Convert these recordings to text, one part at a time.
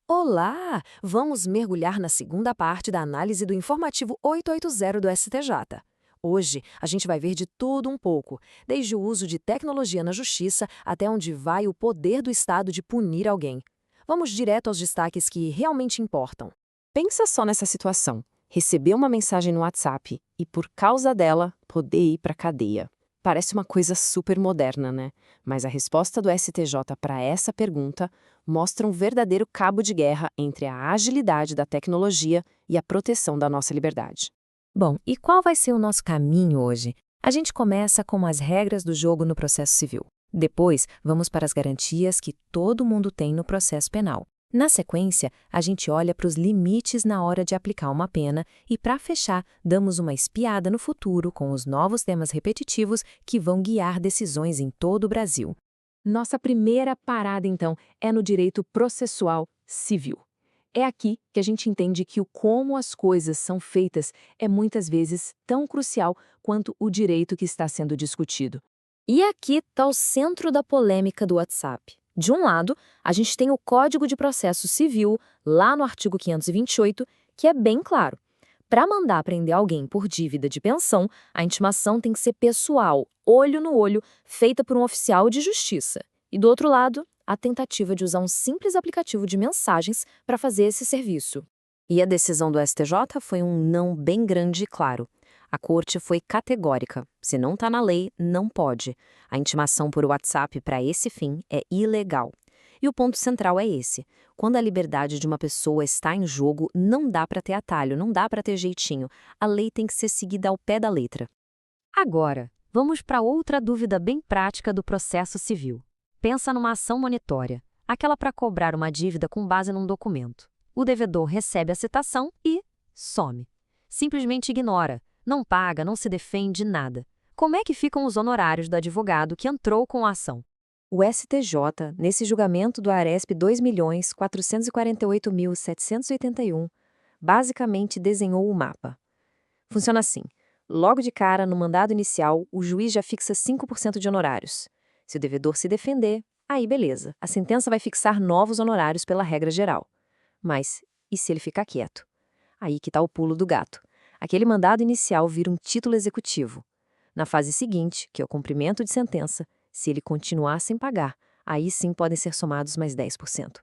Olá! Vamos mergulhar na segunda parte da análise do informativo 880 do STJ. Hoje, a gente vai ver de tudo um pouco, desde o uso de tecnologia na justiça até onde vai o poder do Estado de punir alguém. Vamos direto aos destaques que realmente importam. Pensa só nessa situação: receber uma mensagem no WhatsApp e, por causa dela, poder ir para a cadeia. Parece uma coisa super moderna, né? Mas a resposta do STJ para essa pergunta mostra um verdadeiro cabo de guerra entre a agilidade da tecnologia e a proteção da nossa liberdade. Bom, e qual vai ser o nosso caminho hoje? A gente começa com as regras do jogo no processo civil. Depois, vamos para as garantias que todo mundo tem no processo penal. Na sequência, a gente olha para os limites na hora de aplicar uma pena e, para fechar, damos uma espiada no futuro com os novos temas repetitivos que vão guiar decisões em todo o Brasil. Nossa primeira parada, então, é no direito processual civil. É aqui que a gente entende que o como as coisas são feitas é muitas vezes tão crucial quanto o direito que está sendo discutido. E aqui está o centro da polêmica do WhatsApp. De um lado, a gente tem o Código de Processo Civil, lá no artigo 528, que é bem claro. Para mandar prender alguém por dívida de pensão, a intimação tem que ser pessoal, olho no olho, feita por um oficial de justiça. E do outro lado, a tentativa de usar um simples aplicativo de mensagens para fazer esse serviço. E a decisão do STJ foi um não bem grande e claro. A corte foi categórica. Se não está na lei, não pode. A intimação por WhatsApp para esse fim é ilegal. E o ponto central é esse. Quando a liberdade de uma pessoa está em jogo, não dá para ter atalho, não dá para ter jeitinho. A lei tem que ser seguida ao pé da letra. Agora, vamos para outra dúvida bem prática do processo civil. Pensa numa ação monitória, aquela para cobrar uma dívida com base num documento. O devedor recebe a citação e some. Simplesmente ignora. Não paga, não se defende, nada. Como é que ficam os honorários do advogado que entrou com a ação? O STJ, nesse julgamento do ARESP 2.448.781, basicamente desenhou o mapa. Funciona assim: logo de cara, no mandado inicial, o juiz já fixa 5% de honorários. Se o devedor se defender, aí beleza, a sentença vai fixar novos honorários pela regra geral. Mas e se ele ficar quieto? Aí que está o pulo do gato. Aquele mandado inicial vira um título executivo. Na fase seguinte, que é o cumprimento de sentença, se ele continuar sem pagar, aí sim podem ser somados mais 10%.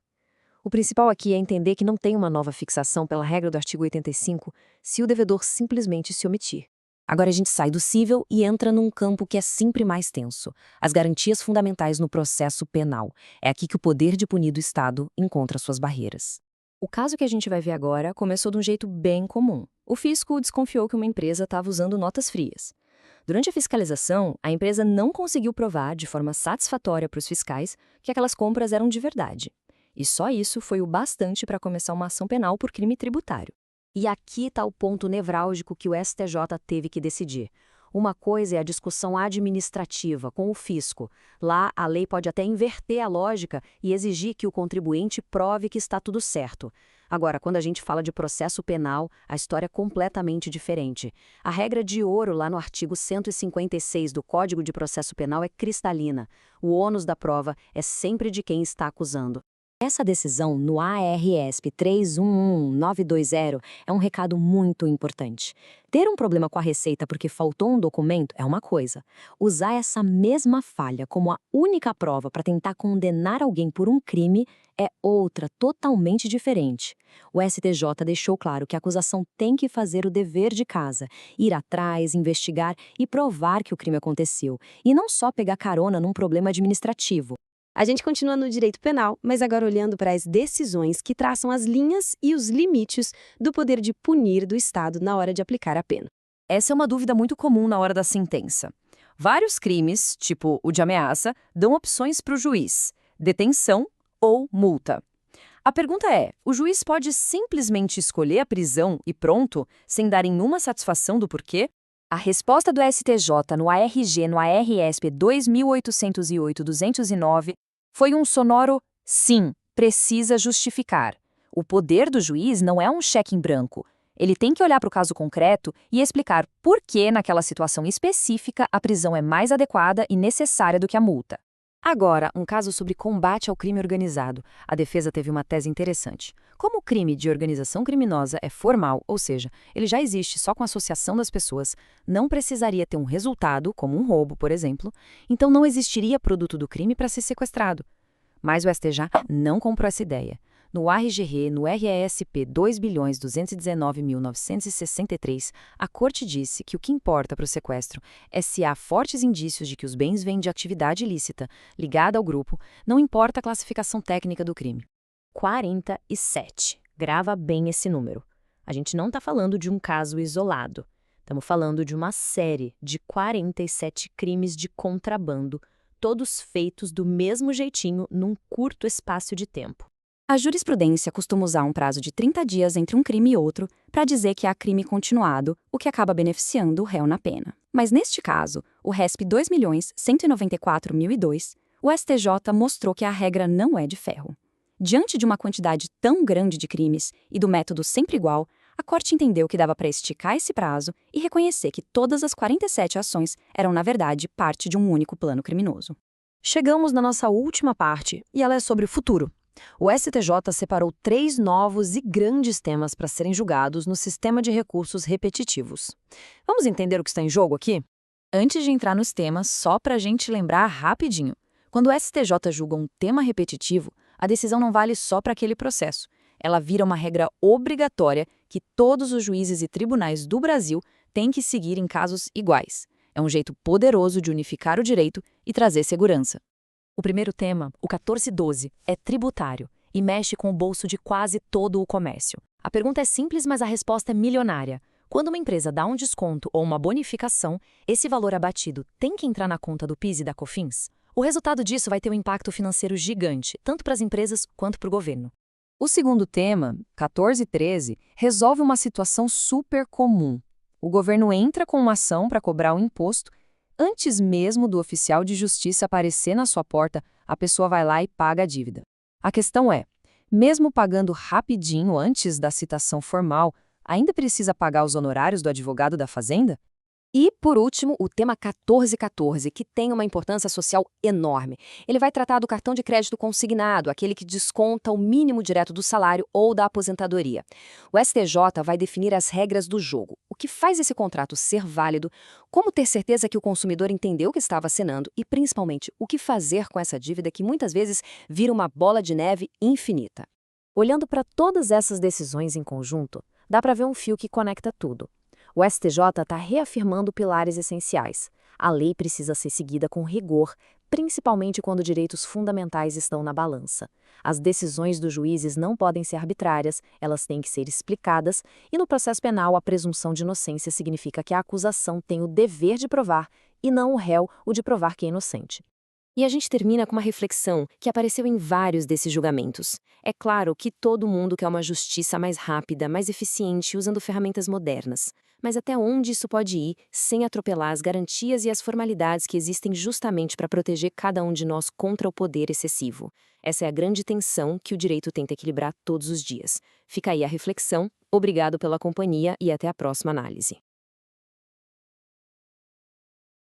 O principal aqui é entender que não tem uma nova fixação pela regra do artigo 85 se o devedor simplesmente se omitir. Agora a gente sai do cível e entra num campo que é sempre mais tenso: as garantias fundamentais no processo penal. É aqui que o poder de punir do Estado encontra suas barreiras. O caso que a gente vai ver agora começou de um jeito bem comum. O fisco desconfiou que uma empresa estava usando notas frias. Durante a fiscalização, a empresa não conseguiu provar de forma satisfatória para os fiscais que aquelas compras eram de verdade. E só isso foi o bastante para começar uma ação penal por crime tributário. E aqui está o ponto nevrálgico que o STJ teve que decidir. Uma coisa é a discussão administrativa com o fisco. Lá, a lei pode até inverter a lógica e exigir que o contribuinte prove que está tudo certo. Agora, quando a gente fala de processo penal, a história é completamente diferente. A regra de ouro lá no artigo 156 do Código de Processo Penal é cristalina. O ônus da prova é sempre de quem está acusando. Essa decisão no ARESP 311920 é um recado muito importante. Ter um problema com a Receita porque faltou um documento é uma coisa. Usar essa mesma falha como a única prova para tentar condenar alguém por um crime é outra, totalmente diferente. O STJ deixou claro que a acusação tem que fazer o dever de casa, ir atrás, investigar e provar que o crime aconteceu, e não só pegar carona num problema administrativo. A gente continua no direito penal, mas agora olhando para as decisões que traçam as linhas e os limites do poder de punir do Estado na hora de aplicar a pena. Essa é uma dúvida muito comum na hora da sentença. Vários crimes, tipo o de ameaça, dão opções para o juiz: detenção ou multa. A pergunta é: o juiz pode simplesmente escolher a prisão e pronto, sem dar nenhuma satisfação do porquê? A resposta do STJ no ARG no ARESP 2808-209 foi um sonoro sim, precisa justificar. O poder do juiz não é um cheque em branco. Ele tem que olhar para o caso concreto e explicar por que, naquela situação específica, a prisão é mais adequada e necessária do que a multa. Agora, um caso sobre combate ao crime organizado. A defesa teve uma tese interessante. Como o crime de organização criminosa é formal, ou seja, ele já existe só com a associação das pessoas, não precisaria ter um resultado, como um roubo, por exemplo, então não existiria produto do crime para ser sequestrado. Mas o STJ não comprou essa ideia. No ARGR, no RESP 2.219.963, a Corte disse que o que importa para o sequestro é se há fortes indícios de que os bens vêm de atividade ilícita ligada ao grupo, não importa a classificação técnica do crime. 47. Grava bem esse número. A gente não está falando de um caso isolado. Estamos falando de uma série de 47 crimes de contrabando, todos feitos do mesmo jeitinho num curto espaço de tempo. A jurisprudência costuma usar um prazo de 30 dias entre um crime e outro para dizer que há crime continuado, o que acaba beneficiando o réu na pena. Mas neste caso, o RESP 2.194.002, o STJ mostrou que a regra não é de ferro. Diante de uma quantidade tão grande de crimes e do método sempre igual, a Corte entendeu que dava para esticar esse prazo e reconhecer que todas as 47 ações eram, na verdade, parte de um único plano criminoso. Chegamos na nossa última parte, e ela é sobre o futuro. O STJ separou 3 novos e grandes temas para serem julgados no sistema de recursos repetitivos. Vamos entender o que está em jogo aqui? Antes de entrar nos temas, só para a gente lembrar rapidinho. Quando o STJ julga um tema repetitivo, a decisão não vale só para aquele processo. Ela vira uma regra obrigatória que todos os juízes e tribunais do Brasil têm que seguir em casos iguais. É um jeito poderoso de unificar o direito e trazer segurança. O primeiro tema, o 1412, é tributário e mexe com o bolso de quase todo o comércio. A pergunta é simples, mas a resposta é milionária. Quando uma empresa dá um desconto ou uma bonificação, esse valor abatido tem que entrar na conta do PIS e da COFINS? O resultado disso vai ter um impacto financeiro gigante, tanto para as empresas quanto para o governo. O segundo tema, 1413, resolve uma situação super comum. O governo entra com uma ação para cobrar o imposto. Antes mesmo do oficial de justiça aparecer na sua porta, a pessoa vai lá e paga a dívida. A questão é, mesmo pagando rapidinho antes da citação formal, ainda precisa pagar os honorários do advogado da Fazenda? E, por último, o tema 1414, que tem uma importância social enorme. Ele vai tratar do cartão de crédito consignado, aquele que desconta o mínimo direto do salário ou da aposentadoria. O STJ vai definir as regras do jogo, o que faz esse contrato ser válido, como ter certeza que o consumidor entendeu o que estava assinando e, principalmente, o que fazer com essa dívida que muitas vezes vira uma bola de neve infinita. Olhando para todas essas decisões em conjunto, dá para ver um fio que conecta tudo. O STJ está reafirmando pilares essenciais. A lei precisa ser seguida com rigor, principalmente quando direitos fundamentais estão na balança. As decisões dos juízes não podem ser arbitrárias, elas têm que ser explicadas, e no processo penal a presunção de inocência significa que a acusação tem o dever de provar, e não o réu o de provar que é inocente. E a gente termina com uma reflexão que apareceu em vários desses julgamentos. É claro que todo mundo quer uma justiça mais rápida, mais eficiente, usando ferramentas modernas. Mas até onde isso pode ir sem atropelar as garantias e as formalidades que existem justamente para proteger cada um de nós contra o poder excessivo? Essa é a grande tensão que o direito tenta equilibrar todos os dias. Fica aí a reflexão. Obrigado pela companhia e até a próxima análise.